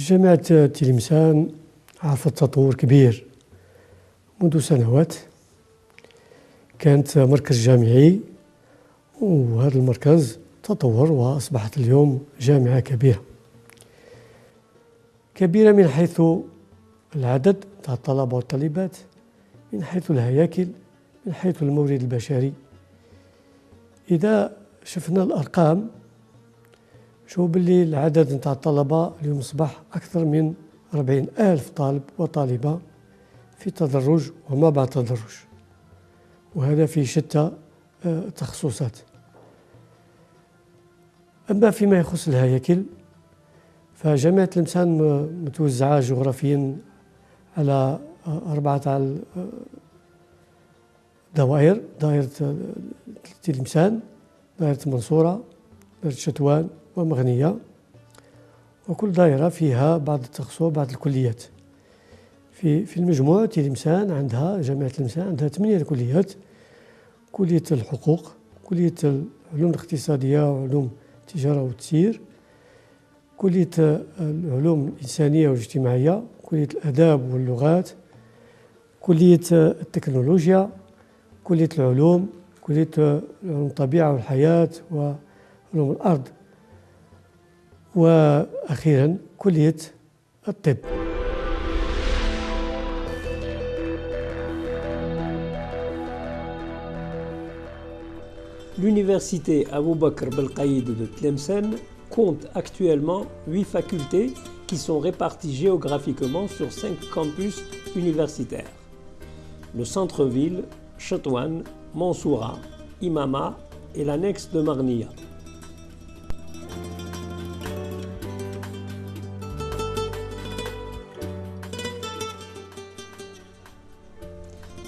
جامعة تلمسان عرفت تطور كبير منذ سنوات. كانت مركز جامعي، وهذا المركز تطور وأصبحت اليوم جامعة كبيرة من حيث العدد تاع الطلبة والطالبات، من حيث الهياكل، من حيث المورد البشري. إذا شفنا الأرقام شوف باللي العدد نتاع الطلبة اليوم أصبح أكثر من 40,000 طالب وطالبة في تدرج وما بعد تدرج، وهذا في شتى التخصصات. أما فيما يخص الهياكل فجامعة تلمسان متوزعة جغرافيا على 4 دوائر: دائرة تلمسان، دائرة المنصورة، دائرة شتوان ومغنية، وكل دائرة فيها بعض التخصصات وبعض الكليات. في المجموع جامعة تلمسان عندها 8 كليات: كلية الحقوق، كلية العلوم الاقتصادية وعلوم التجارة والتسيير، كلية العلوم الإنسانية والاجتماعية، كلية الآداب واللغات، كلية التكنولوجيا، كلية العلوم، كلية علوم الطبيعة والحياة وعلوم الأرض، وأخيرا كلية الطب. L'université Abou Bakr Belkaïd de Tlemcen compte actuellement 8 facultés qui sont réparties géographiquement sur 5 campus universitaires: le centre-ville, Chetouane, Mansoura, Imama et l'annexe de Marnia.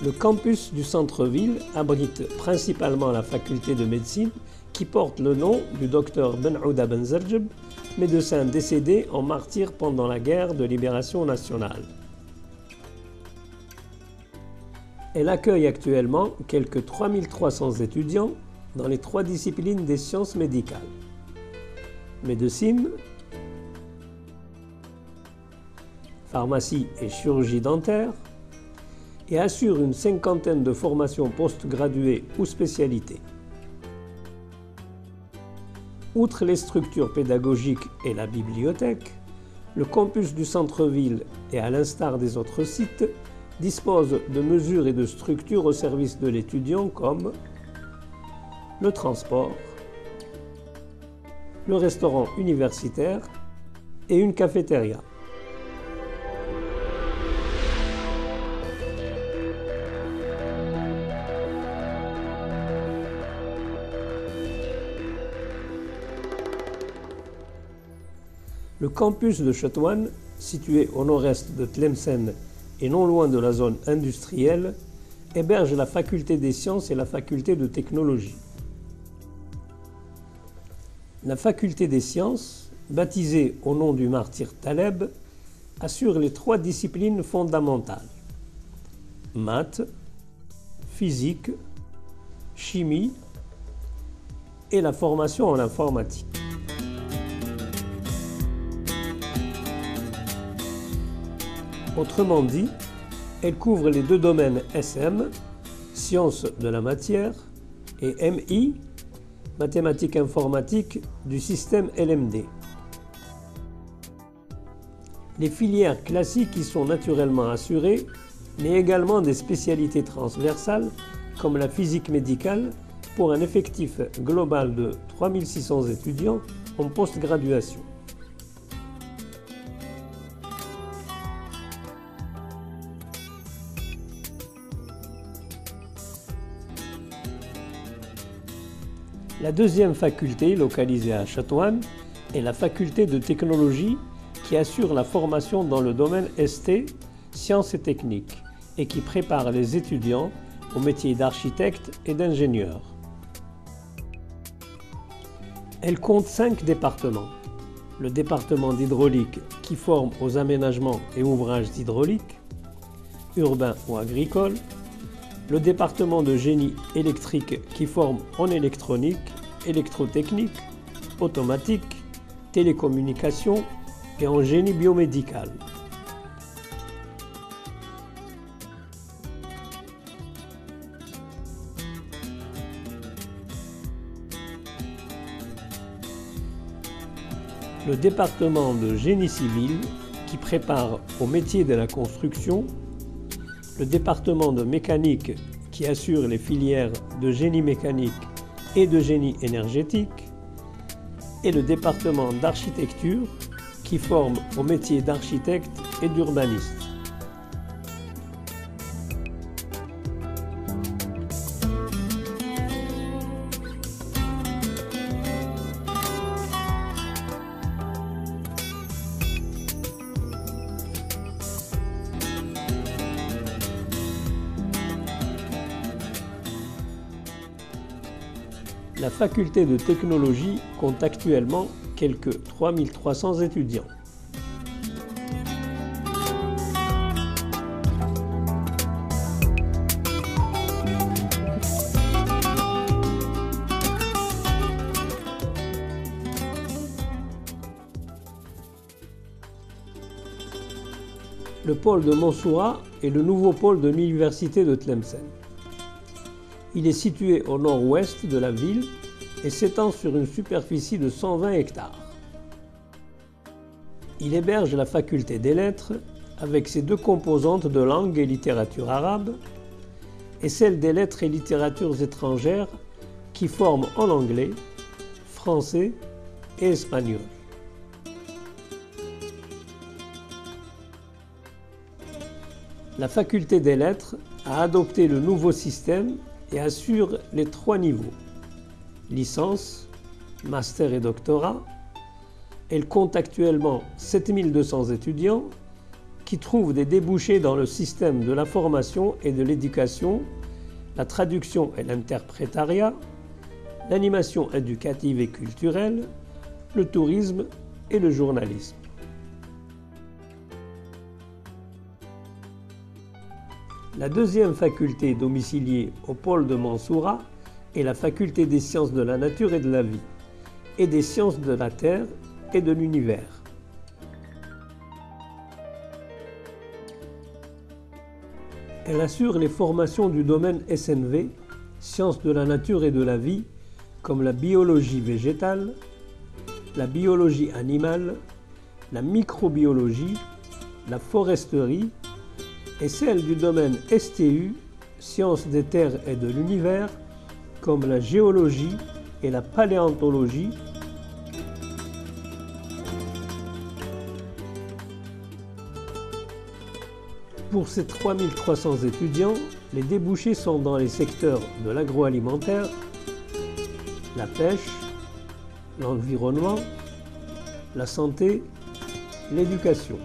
Le campus du centre-ville abrite principalement la faculté de médecine qui porte le nom du docteur Benouda Benzerjeb, médecin décédé en martyr pendant la guerre de libération nationale. Elle accueille actuellement quelques 3300 étudiants dans les 3 disciplines des sciences médicales: médecine, pharmacie et chirurgie dentaire, et assure une 50aine de formations postgraduées ou spécialités. Outre les structures pédagogiques et la bibliothèque, le campus du centre-ville, et à l'instar des autres sites, dispose de mesures et de structures au service de l'étudiant comme le transport, le restaurant universitaire et une cafétéria. Le campus de Chetouane, situé au nord-est de Tlemcen et non loin de la zone industrielle, héberge la faculté des sciences et la faculté de technologie. La faculté des sciences, baptisée au nom du martyr Taleb, assure les 3 disciplines fondamentales: maths, physique, chimie et la formation en informatique. Autrement dit, elle couvre les 2 domaines SM, sciences de la matière, et MI, mathématiques informatiques du système LMD. Les filières classiques y sont naturellement assurées, mais également des spécialités transversales comme la physique médicale, pour un effectif global de 3600 étudiants en post-graduation. La deuxième faculté, localisée à Chetouane, est la faculté de technologie qui assure la formation dans le domaine ST, sciences et techniques, et qui prépare les étudiants au métier d'architecte et d'ingénieur. Elle compte 5 départements. Le département d'hydraulique qui forme aux aménagements et ouvrages hydrauliques, urbains ou agricoles, le département de génie électrique qui forme en électronique, électrotechnique, automatique, télécommunications, et en génie biomédical. Le département de génie civil qui prépare au métier de la construction, le département de mécanique qui assure les filières de génie mécanique et de génie énergétique, et le département d'architecture qui forme au métier d'architecte et d'urbaniste. La faculté de technologie compte actuellement quelques 3300 étudiants. Le pôle de Mansoura est le nouveau pôle de l'université de Tlemcen. Il est situé au nord-ouest de la ville et s'étend sur une superficie de 120 hectares. Il héberge la faculté des lettres avec ses deux composantes de langue et littérature arabe et celle des lettres et littératures étrangères qui forment en anglais, français et espagnol. La faculté des lettres a adopté le nouveau système et assure les 3 niveaux, licence, master et doctorat. Elle compte actuellement 7200 étudiants qui trouvent des débouchés dans le système de la formation et de l'éducation, la traduction et l'interprétariat, l'animation éducative et culturelle, le tourisme et le journalisme. La deuxième faculté domiciliée au pôle de Mansoura est la faculté des sciences de la nature et de la vie, et des sciences de la terre et de l'univers. Elle assure les formations du domaine SNV, sciences de la nature et de la vie, comme la biologie végétale, la biologie animale, la microbiologie, la foresterie, et celle du domaine STU, sciences des terres et de l'univers, comme la géologie et la paléontologie. Pour ces 3300 étudiants, les débouchés sont dans les secteurs de l'agroalimentaire, la pêche, l'environnement, la santé, l'éducation.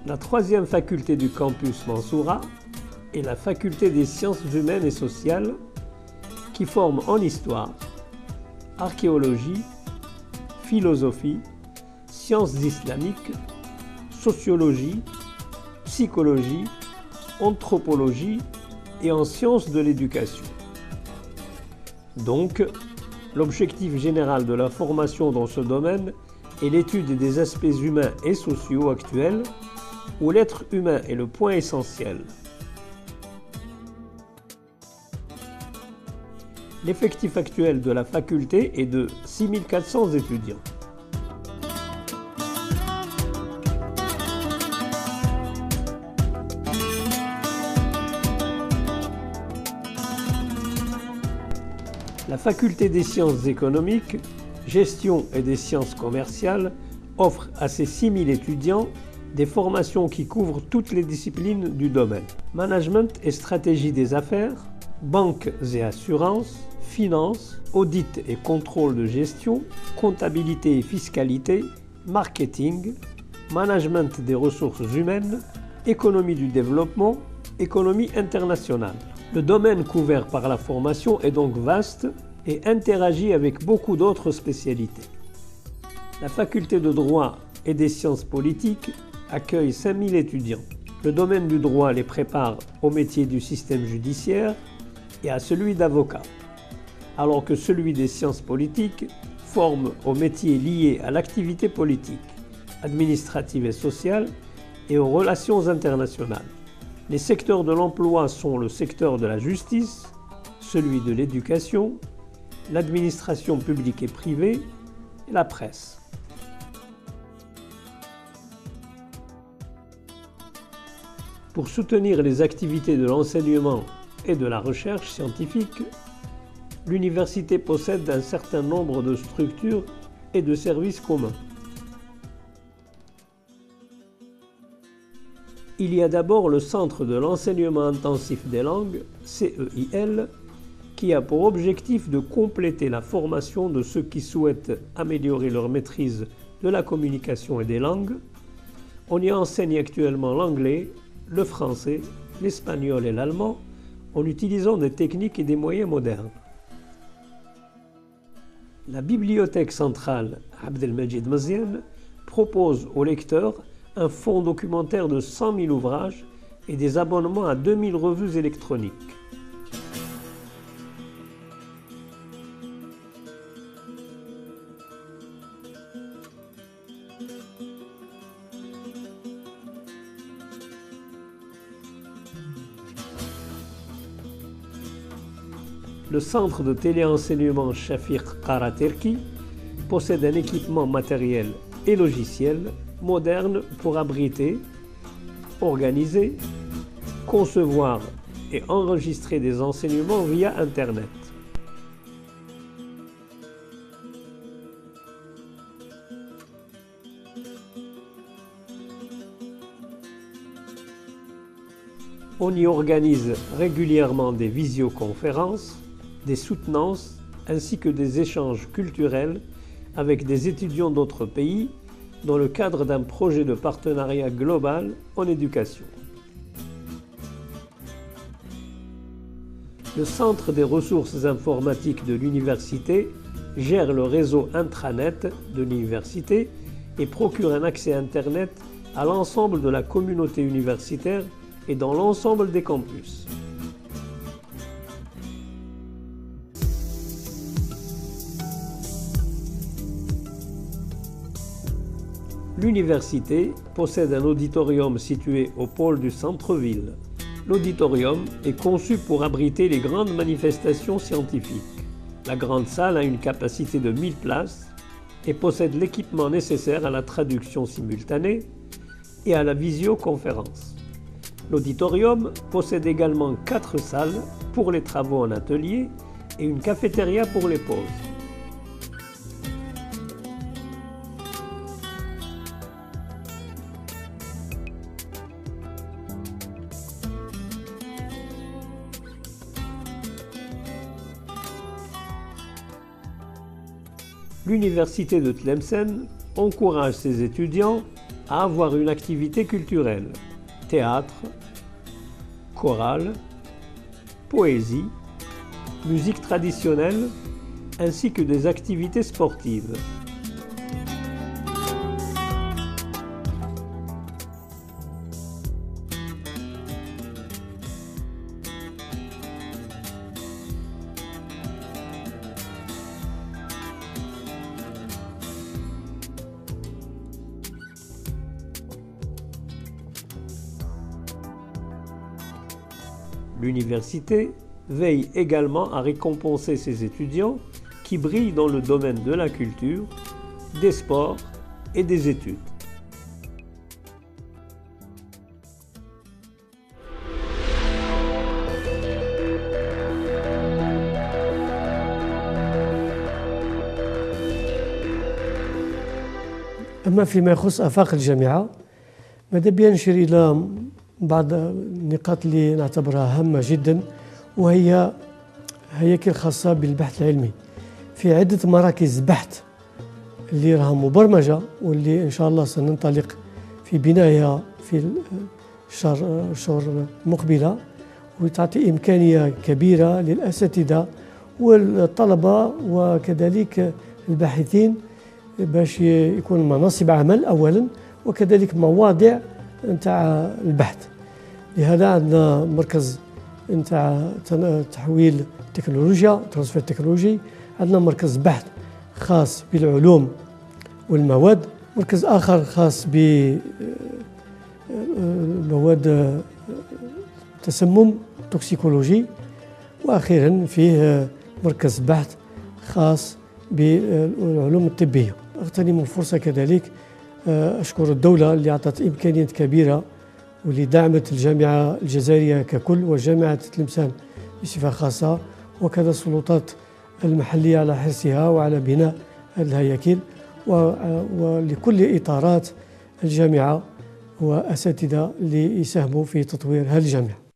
La troisième faculté du campus Mansoura est la faculté des sciences humaines et sociales qui forme en histoire, archéologie, philosophie, sciences islamiques, sociologie, psychologie, anthropologie et en sciences de l'éducation. Donc, l'objectif général de la formation dans ce domaine est l'étude des aspects humains et sociaux actuels où l'être humain est le point essentiel. L'effectif actuel de la faculté est de 6400 étudiants. La faculté des sciences économiques, gestion et des sciences commerciales offre à ses 6000 étudiants des formations qui couvrent toutes les disciplines du domaine. Management et stratégie des affaires, banques et assurances, finance, audit et contrôle de gestion, comptabilité et fiscalité, marketing, management des ressources humaines, économie du développement, économie internationale. Le domaine couvert par la formation est donc vaste et interagit avec beaucoup d'autres spécialités. La faculté de droit et des sciences politiques accueille 5000 étudiants. Le domaine du droit les prépare au métier du système judiciaire et à celui d'avocat, alors que celui des sciences politiques forme aux métiers liés à l'activité politique, administrative et sociale et aux relations internationales. Les secteurs de l'emploi sont le secteur de la justice, celui de l'éducation, l'administration publique et privée et la presse. Pour soutenir les activités de l'enseignement et de la recherche scientifique, l'université possède un certain nombre de structures et de services communs. Il y a d'abord le Centre de l'enseignement intensif des langues, CEIL, qui a pour objectif de compléter la formation de ceux qui souhaitent améliorer leur maîtrise de la communication et des langues. On y enseigne actuellement l'anglais, le français, l'espagnol et l'allemand en utilisant des techniques et des moyens modernes. La Bibliothèque centrale Abdelmajid Meziane propose aux lecteurs un fonds documentaire de 100 000 ouvrages et des abonnements à 2000 revues électroniques. Le centre de téléenseignement Shafiq Karaterki possède un équipement matériel et logiciel moderne pour abriter, organiser, concevoir et enregistrer des enseignements via Internet. On y organise régulièrement des visioconférences, des soutenances ainsi que des échanges culturels avec des étudiants d'autres pays dans le cadre d'un projet de partenariat global en éducation. Le Centre des ressources informatiques de l'université gère le réseau intranet de l'université et procure un accès Internet à l'ensemble de la communauté universitaire et dans l'ensemble des campus. L'université possède un auditorium situé au pôle du centre-ville. L'auditorium est conçu pour abriter les grandes manifestations scientifiques. La grande salle a une capacité de 1000 places et possède l'équipement nécessaire à la traduction simultanée et à la visioconférence. L'auditorium possède également 4 salles pour les travaux en atelier et une cafétéria pour les pauses. L'université de Tlemcen encourage ses étudiants à avoir une activité culturelle, théâtre, chorale, poésie, musique traditionnelle, ainsi que des activités sportives. L'université veille également à récompenser ses étudiants qui brillent dans le domaine de la culture, des sports et des études. أما فيما يخص آفاق الجامعة ماذا بيا نشير إلى بعض النقاط اللي نعتبرها هامة جدا، وهي هياكل خاصة بالبحث العلمي في عدة مراكز بحث اللي راها مبرمجة، واللي إن شاء الله سننطلق في بنائها في الشهور المقبلة، وتعطي إمكانية كبيرة للأساتذة والطلبة وكذلك الباحثين باش يكون مناصب عمل أولا، وكذلك مواضع نتاع البحث. لهذا عندنا مركز نتاع تحويل التكنولوجيا ترانسفير تكنولوجي، عندنا مركز بحث خاص بالعلوم والمواد، مركز آخر خاص بمواد تسمم توكسيكولوجي، وأخيرا فيه مركز بحث خاص بالعلوم الطبية. أغتنم الفرصة كذلك أشكر الدولة اللي أعطت إمكانيات كبيرة واللي دعمت الجامعة الجزائرية ككل وجامعة تلمسان بصفة خاصة، وكذا السلطات المحلية على حرصها وعلى بناء الهياكل، ولكل إطارات الجامعة وأساتذة اللي يساهموا في تطوير هذه الجامعة.